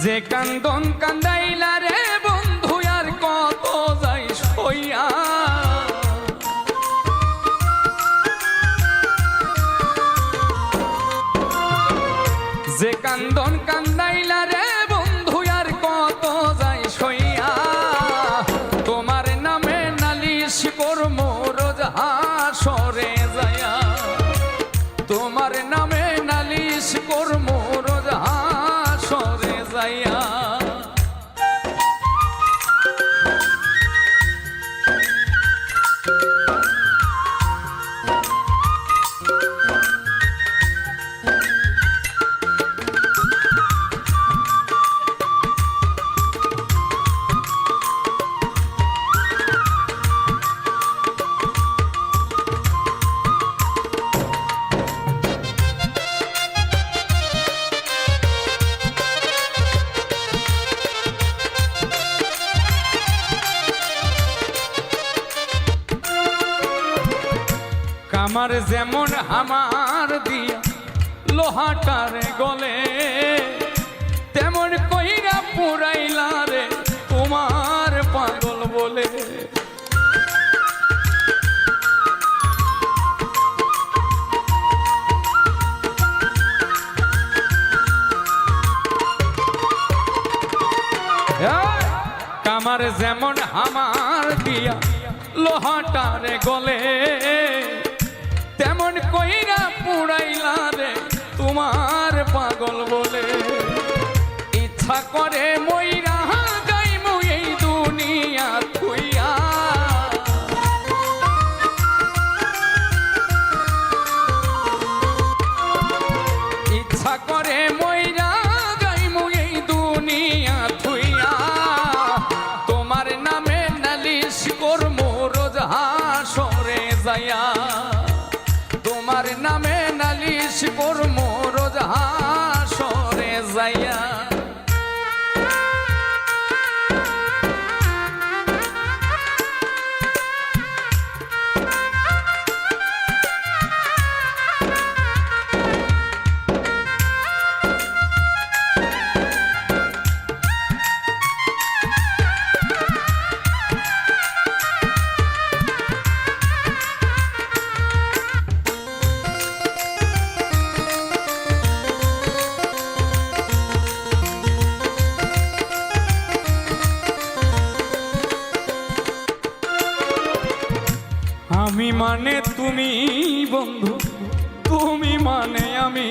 যে কান্দন কান্দাইলা রে বন্ধু আর কত যাই সইয়া, যে কান্দন কান্দাইলা রে বন্ধু আর কত যাই সইয়া, তোমার নামে নালিশ করমু রোজ হাসরে যায়া, তোমার নামে নালিশ করমু রোজ হাসরে যায়া। আমার যেমন আমার দিয়া লোহাটার গলে, তেমন কইরা পুরাইলা রে তোমার পাগল বলে। কামার যেমন আমার দিয়া লোহাটার গলে, তেমন কইরা পুরাইলা রে তোমার পাগল বলে। ইচ্ছা করে মইরা যাইমু এই দুনিয়া থুইয়া, ইচ্ছা করে মইরা যাইমু এই দুনিয়া থুইয়া, তোমার নামে নালিশ করমু রোজ হাসরে যায়া, তোমার নামে নালিশ করমু রোজ হাসরে যাইয়া। আমি মানে তুমি বন্ধু, তুমি মানে আমি।